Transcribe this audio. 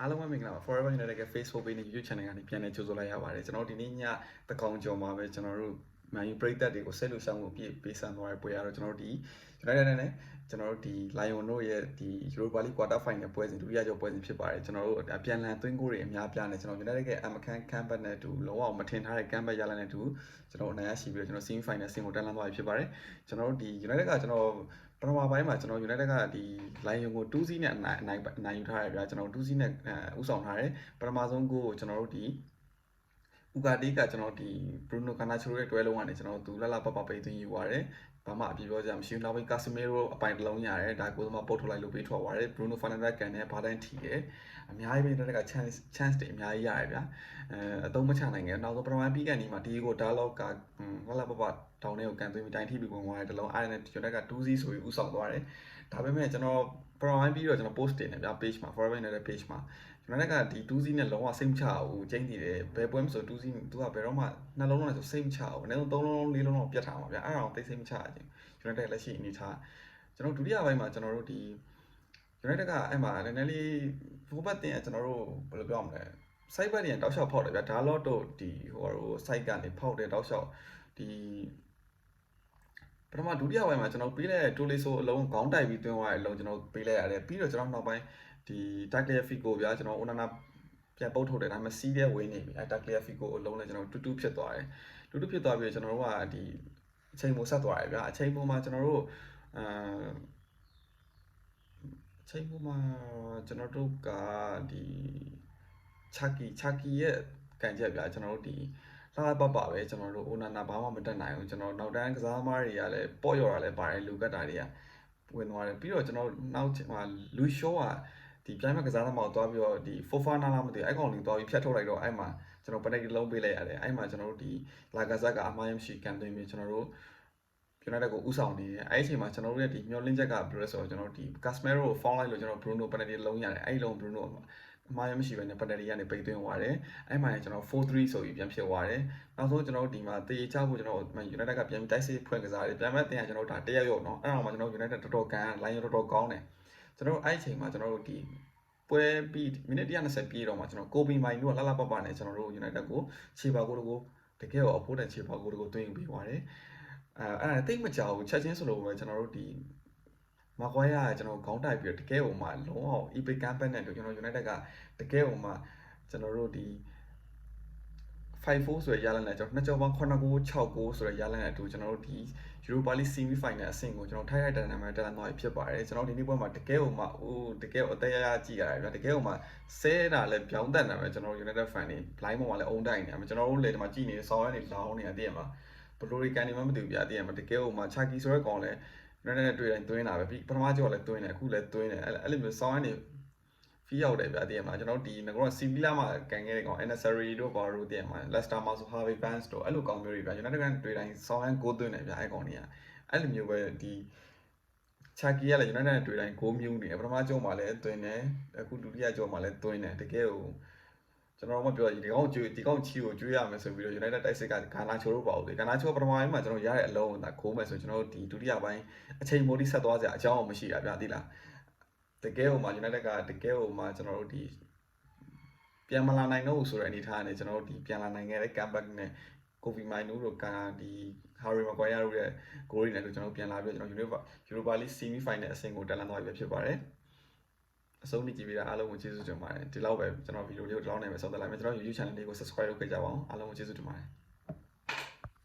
အားလုံးပဲမင်္ဂလာပါ Forever United က Facebook page နဲ့ YouTube channel ကနေပြန်လည်ကြိုဆိုလိုက်ရပါတယ်ကျွန်တော်ဒီနေ့ညတကောင်ကြော်မှာပဲကျွန်တော်တို့Man U ပရိသတ်တွေကိုဆက်လို့ရှောင်းမှုပြည့်ပေးဆန်သွားတဲ့ပွဲရတော့ကျွန်တော်တို့ဒီ United နဲ့ကျွန်တော်တို့ဒီ Lion တို့ရဲ့ဒီ Europa League Quarter Final ပွဲစဉ်ဒုတိယကြော်ပွဲစဉ်ဖြစ်ပါတယ်ကျွန်တော်တို့အပြန်လန်သွင်းကိုတွေအများပြားနဲ့ကျွန်တော် United ရဲ့ Amakan Comeback နဲ့တူလုံးဝမထင်ထားတဲ့ Comeback ရလာတဲ့တူကျွန်တော်အနိုင်ရရှိပြီးတော့ကျွန်တော် Semi Final ဆင်ကိုတက်လှမ်းသွားပြီဖြစ်ပါတယ်ကျွန်တော်တို့ဒီ United ကကျွန်တော်ပထမပိုင်းမှာကျွန်တော် United ကဒီ Lion ကို2-0နဲ့အနိုင်ယူထားရပြကျွန်တော်2-0နဲ့ဥဆောင်ထားတယ်ပထမဆုံးကိုကျွန်တော်တို့ဒီဥကာတီးကကျွန်တော်ဒီ Bruno Garnacho ရဲ့တွဲလုံးကနေကျွန်တော်သူလှလှပပပိတ်သွင်းယူသွားတယ်ဘာမှအပြည့်ပြောကြမရှိဘူးနောက်ပိုင်း Casemiro အပိုင်တစ်လုံးရတယ်ဒါကိုယ်သမားပုတ်ထုတ်လိုက်လို့ပေးထွက်သွားတယ် Bruno Fernandes ကန်နဲ့ဘာတိုင်းထီတယ်အများကြီးပဲတက်က chance တွေအများကြီးရတယ်ဗျာအသုံးမချနိုင်ခဲ့နောက်ဆုံးပထမပြီးကန်ဒီမှာဒီကို dialogue ကလှလှပပတောင်းတဲ့ကိုကန်သွင်းပြီးတိုင်းထိပြီးဝင်သွားတယ်တလုံးအားနဲ့ United က2-0ဆိုပြီးဥဆောင်သွားတယ်ဒါပေမဲ့ကျွန်တော်ပထမပြီးတော့ကျွန်တော် post တင်တယ်ဗျာ page မှာ Forever United page မှာကျွန်တော်ကဒီ2-0နဲ့လုံးဝစိတ်မချဘူးကျင်းတည်တယ်ဘယ်ပွဲမဆို2-0သူကဘယ်တော့မှနှလုံးလုံးနဲ့ဆိုစိတ်မချဘူးအနည်းဆုံး3လုံး4လုံးတော့ပြတ်ထားမှာဗျာအဲ့ဒါအောင်သိစိတ်မချခြင်းကျွန်တော်လက်ရှိအနေထားကျွန်တော်ဒုတိယပိုင်းမှာကျွန်တော်တို့ဒီ United ကအဲ့မှာနည်းနည်းလေး forward တင်ကျွန်တော်တို့ဘယ်လိုပြောမလဲ side back တွေတောက်လျှောက်ဖောက်တယ်ဗျာဒါတော့တို့ဒီဟို side ကနေဖောက်တယ်တောက်လျှောက်ဒီပထမဒုတိယပိုင်းမှာကျွန်တော်ပေးလိုက်တဲ့တိုးလေးဆိုအလုံးခေါင်းတိုက်ပြီးသွင်းသွားတဲ့အလုံးကျွန်တော်ပေးလိုက်ရတယ်ပြီးတော့ကျွန်တော်နောက်ပိုင်းဒီ Tagliafico ကိုဗျာကျွန်တော် Onana ပြန်ပုတ်ထုတ်တယ်ဒါပေမဲ့စီးတဲ့ဝင်းနေပြီအဲ Tagliafico ကိုအလုံးနဲ့ကျွန်တော်တူဖြစ်သွားတယ်တူဖြစ်သွားပြီးကျွန်တော်တို့ကဒီအချိန်မိုဆက်သွားတယ်ဗျာအချိန်မိုမှာကျွန်တော်တို့အချိန်မိုမှာကျွန်တော်တို့ကဒီ Chucky ရဲ့ကန်ချက်ဗျာကျွန်တော်တို့ဒီလာပပပဲကျွန်တော်တို့ Onana ဘာမှမတက်နိုင်ဘူးကျွန်တော်နောက်တန်းကစားသမားတွေကလည်းပေါ့ရော်တာလည်းပါတယ်လူကတ်တာတွေကဝင်သွားတယ်ပြီးတော့ကျွန်တော်နောက်မှာလူရှိုးကဒီပြိုင်မဲ့ကစားသမားကိုတွားပြီးတော့ဒီ Fofana လားမသိဘူးအဲ့ကောင်လေးတွားပြီးဖြတ်ထုတ်လိုက်တော့အဲ့မှာကျွန်တော်ပလက်လုံးပေးလိုက်ရတယ်အဲ့မှာကျွန်တော်တို့ဒီလာဂါဇက်ကအမှားရမရှိကန်သွင်းပြီးကျွန်တော်တို့ United ကိုဥဆောင်နေတယ်အဲ့ဒီအချိန်မှာကျွန်တော်တို့ရဲ့ဒီမျောလင်းချက်ကဘယ်လိုလဲဆိုတော့ကျွန်တော်တို့ဒီ Casemiro ကို foul လိုက်လို့ကျွန်တော် Bruno penalty လုံးရတယ်အဲ့လုံး Bruno အမှားရမရှိဘဲနဲ့ penalty ကနေပိတ်သွင်းသွားတယ်အဲ့မှာကျွန်တော် 4-3 ဆိုပြီးပြန်ဖြစ်သွားတယ်နောက်ဆုံးကျွန်တော်တို့ဒီမှာတေးချဖို့ကျွန်တော် United ကပြန်ပြီးတိုက်စစ်ဖွင့်ကစားတယ်ပြန်မဲ့တင်ရကျွန်တော်တို့ဒါတရက်ရော့နော်အဲ့တော့မှကျွန်တော် United တော်တော်ကန် line တော်တော်ကောင်းတယ်ကျွန်တော်အဲ့အချိန်မှာကျွန်တော်တို့ဒီပွဲပြီးမိနစ်120ပြည့်တော့မှကျွန်တော်ကိုပီမိုင်တို့ကလှလှပပနဲ့ကျွန်တော်တို့ United ကိုခြေပါကိုတကူတကယ်တော့အဖို့တန်ခြေပါကိုတကူသွင်းပြီးသွားတယ်အဲ့ဒါတိတ်မကြောက်ဘူးချက်ချင်းဆိုလို့ပဲကျွန်တော်တို့ဒီမကွာရကျွန်တော်ခေါင်းတိုက်ပြီးတကယ်ဟိုမှာလုံးအောင် epic comeback နဲ့တို့ကျွန်တော် United ကတကယ်ဟိုမှာကျွန်တော်တို့ဒီ5-4ဆိုရရလနဲ့ကျွန်တော်နှစ်ကြောင်းပေါင်း9-6-6ဆိုရရလနဲ့အတူကျွန်တော်တို့ဒီ Europa League Semi Final အဆင့်ကိုကျွန်တော်ထိုက်ရိုက်တန်တန်မှာတက်လာတော့ဖြစ်ပါတယ်ကျွန်တော်ဒီနေ့ပွဲမှာတကယ်ဟိုမှာတကယ်အသေးရကြည့်ရတယ်ဗျာတကယ်ဟိုမှာဆဲတာလည်းပြောင်းတက်တယ်ပဲကျွန်တော် United fan တွေ line ပေါ်မှာလည်းအုံတိုက်နေတယ်ကျွန်တော်တို့လေဒီမှာကြည့်နေဆောင်းရနေလောင်းနေတာတည်းမှာဘလိုရီကန်နေမှမသိဘူးဗျာတည်းမှာတကယ်ဟိုမှာ Chucky ဆိုတဲ့ကောင်လည်း United နဲ့တွေ့တိုင်းသွင်းတာပဲပြီးပထမကြောက်လည်းသွင်းတယ်အခုလည်းသွင်းတယ်အဲ့လိုမျိုးဆောင်းရနေဖီးရောက်တယ်ဗျာတည်းမှာကျွန်တော်ဒီငကောစီဗီလာမှာကန်ခဲ့တဲ့ကောင် Enesari တို့ဘာတို့တည်းမှာ Leicester မှာဆို Harvey Barnes တို့အဲ့လိုကောင်မျိုးတွေဗျာ United နဲ့တွေ့တိုင်းဆောင်းရန်6သွင်းတယ်ဗျာအဲ့ကောင်တွေကအဲ့လိုမျိုးပဲဒီ Chucky ကလည်း United နဲ့တွေ့တိုင်း6မျိုးနေတယ်ပထမကြောက်မှာလည်းသွင်းတယ်အခုဒုတိယကြောက်မှာလည်းသွင်းတယ်တကယ်ဟိုကျွန်တော်တို့မပြောဒီကောင်ချီကိုကျွေးရမယ်ဆိုပြီးတော့ United တိုက်စစ်ကဂါနာချိုတို့ပေါ့လေဂါနာချိုပထမပိုင်းမှာကျွန်တော်ရတဲ့အလုံးဒါခိုးမယ်ဆိုကျွန်တော်တို့ဒီဒုတိယပိုင်းအချိန်မိုးတိဆက်သွားစရာအကြောင်းမရှိတာဗျာသိလားတကယ်ဟိုမှာ United ကတကယ်ဟိုမှာကျွန်တော်တို့ဒီပြန်မလာနိုင်တော့ဘူးဆိုတဲ့အနေအထားနဲ့ကျွန်တော်တို့ဒီပြန်လာနိုင်ခဲ့တဲ့ comeback နဲ့ကိုဗီမိုင်နိုတို့ကဒီ Harry Maguire တို့ရဲ့ဂိုးတွေနဲ့ကျွန်တော်ပြန်လာပြီးကျွန်တော် Europa League Semi Final အဆင့်ကိုတက်လှမ်းသွားပြီဖြစ်ပါတယ်အဆုံးထိကြည့်ပြီးတာအားလုံးကိုကျေးဇူးတင်ပါတယ်ဒီလောက်ပဲကျွန်တော်ဗီဒီယိုလေးကိုဒီလောက်နဲ့ပဲဆုံးသက်လိုက်မယ်ကျွန်တော် YouTube channel လေးကို subscribe လုပ်ခဲ့ကြပါအောင်အားလုံးကိုကျေးဇူးတင်ပါတယ်